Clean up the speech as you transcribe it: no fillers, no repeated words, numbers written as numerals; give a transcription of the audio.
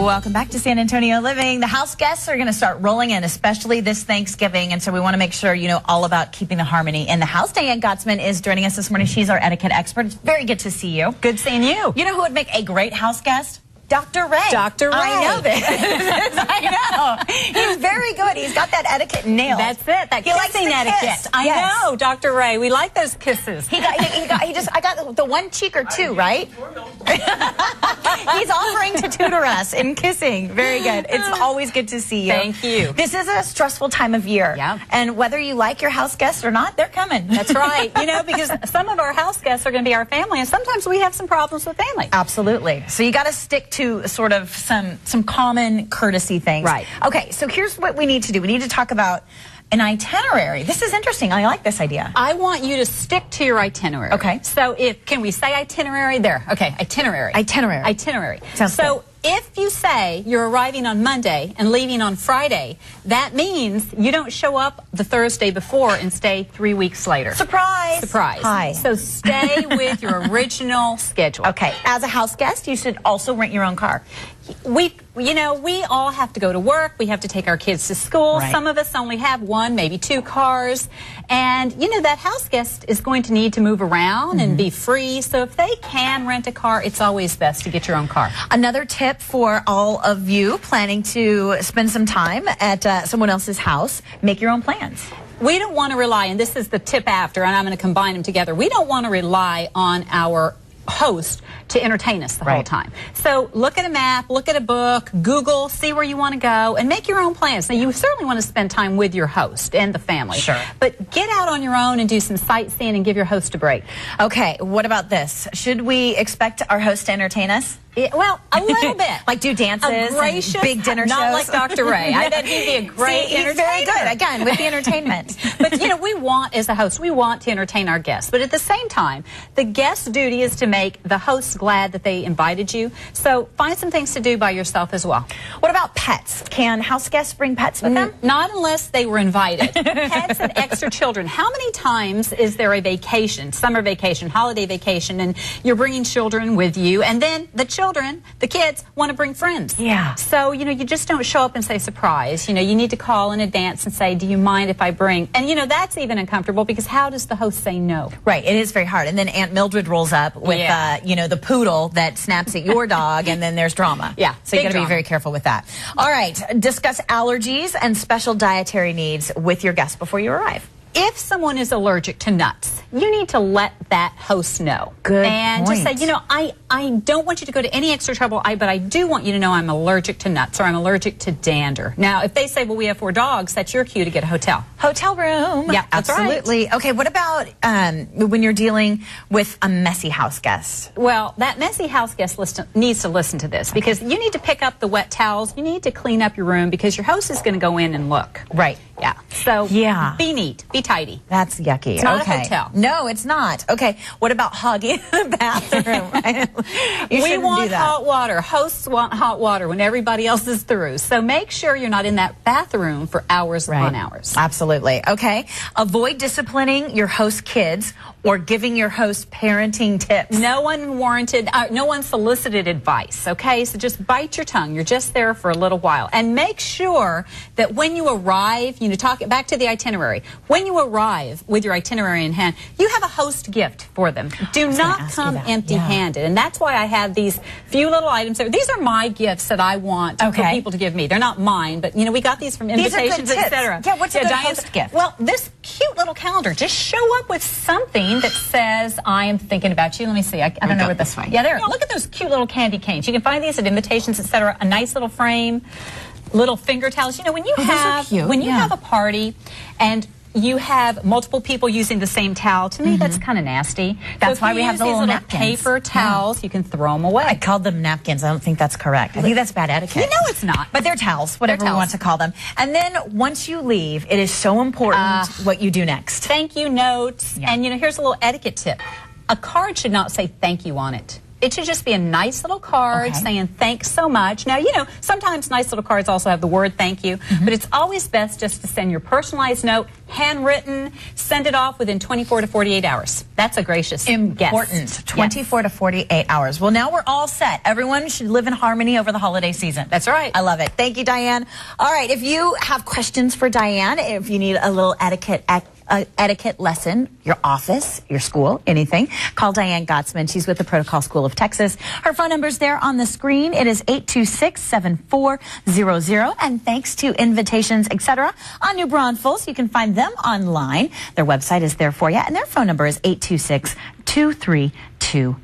Welcome back to San Antonio Living. The house guests are going to start rolling in, especially this Thanksgiving, and so we want to make sure you know all about keeping the harmony in the house. Diane Gottsman is joining us this morning. She's our etiquette expert. It's very good to see you. Good seeing you. You know who would make a great house guest? Dr. Ray. Dr. Ray. I know this. I know. He's very good. He's got that etiquette nailed. That's it. That kissing etiquette. I know, Dr. Ray. We like those kisses. I got the one cheek or two, right? He's offering to tutor us in kissing. Very good. It's always good to see you. Thank you. This is a stressful time of year. Yeah. And whether you like your house guests or not, they're coming. That's right. You know, because some of our house guests are going to be our family, and sometimes we have some problems with family. Absolutely. So you got to stick to sort of some common courtesy things. Right. Okay, so here's what we need to do. We need to talk about an itinerary. This is interesting. I like this idea. I want you to stick to your itinerary. Okay. So can we say itinerary there? Okay, itinerary. Itinerary. Itinerary. Sounds good. If you say you're arriving on Monday and leaving on Friday, that means you don't show up the Thursday before and stay 3 weeks later. Surprise. Surprise. Hi. So stay with your original schedule. Okay. As a house guest, you should also rent your own car. We all have to go to work. We have to take our kids to school. Right. Some of us only have one, maybe two cars. And, that house guest is going to need to move around and be free. So if they can rent a car, it's always best to get your own car. Another tip for all of you planning to spend some time at someone else's house, make your own plans. We don't want to rely, and this is the tip after, and I'm going to combine them together. We don't want to rely on our host to entertain us the whole time. So look at a map, look at a book, Google, see where you want to go, and make your own plans. Now, you certainly want to spend time with your host and the family. Sure. But get out on your own and do some sightseeing and give your host a break. Okay, what about this? Should we expect our host to entertain us? Well, a little bit. Like do dances, and big dinner shows? Not like Dr. Ray. I bet he'd be a great entertainer. He's very good, again, with the entertainment. But, we want, as a host, we want to entertain our guests. But at the same time, the guest's duty is to make the host glad that they invited you. So find some things to do by yourself as well. What about pets? Can house guests bring pets with them? Not unless they were invited. Pets and extra children. How many times is there a vacation, summer vacation, holiday vacation, and you're bringing children with you, and then the kids want to bring friends. Yeah. So, you just don't show up and say surprise. You need to call in advance and say, do you mind if I bring? And, that's even uncomfortable because how does the host say no? Right. It is very hard. And then Aunt Mildred rolls up with, the poodle that snaps at your dog, and then there's drama. Yeah. So you got to be very careful with that. All right. Discuss allergies and special dietary needs with your guests before you arrive. If someone is allergic to nuts, you need to let that host know. Good And point. just say, I don't want you to go to any extra trouble, but I do want you to know I'm allergic to nuts or I'm allergic to dander. Now, if they say, well, we have 4 dogs, that's your cue to get a hotel. Hotel room. Yeah, that's absolutely. Right. Okay, what about when you're dealing with a messy house guest? Well, that messy house guest needs to listen to this because you need to pick up the wet towels. You need to clean up your room because your host is going to go in and look. Right. Yeah. So be neat. Be tidy. That's yucky. It's not a hotel. No, it's not. Okay. What about hogging the bathroom? We want hot water. Hosts want hot water when everybody else is through. So make sure you're not in that bathroom for hours upon hours. Absolutely. Okay. Avoid disciplining your host kids or giving your host parenting tips. No one solicited advice. Okay. So just bite your tongue. You're just there for a little while. And make sure that when you arrive, talk back to the itinerary. When you arrive with your itinerary in hand, you have a host gift for them. Do not come empty-handed. And that's why I have these few little items there. These are my gifts that I want for people to give me. They're not mine, but we got these from invitations, etc. Yeah, what's a good host gift? Well, this cute little calendar. Just show up with something that says, I am thinking about you. Let me see. I don't know what this one. Yeah, there. Look at those cute little candy canes. You can find these at invitations, etc. A nice little frame. Little finger towels. When you have a party and you have multiple people using the same towel, to me that's kind of nasty. That's why we have the little napkins. Paper towels, you can throw them away. I called them napkins. I don't think that's correct. I think that's bad etiquette. It's not. But they're towels, whatever we want to call them. And then once you leave, it is so important what you do next. Thank you notes. And here's a little etiquette tip. A card should not say thank you on it. It should just be a nice little card saying thanks so much. Now, you know, sometimes nice little cards also have the word thank you, but it's always best just to send your personalized note, handwritten, send it off within 24 to 48 hours. That's a gracious Important. guest. 24 to 48 hours. Well, now we're all set. Everyone should live in harmony over the holiday season. That's right. I love it. Thank you, Diane. All right, if you have questions for Diane, if you need a little etiquette lesson, your office, your school, anything, call Diane Gottsman. She's with the Protocol School of Texas. Her phone number's there on the screen. It is 826-7400. And thanks to Invitations, etc. on New Braunfels, you can find them online. Their website is there for you, and their phone number is 826-232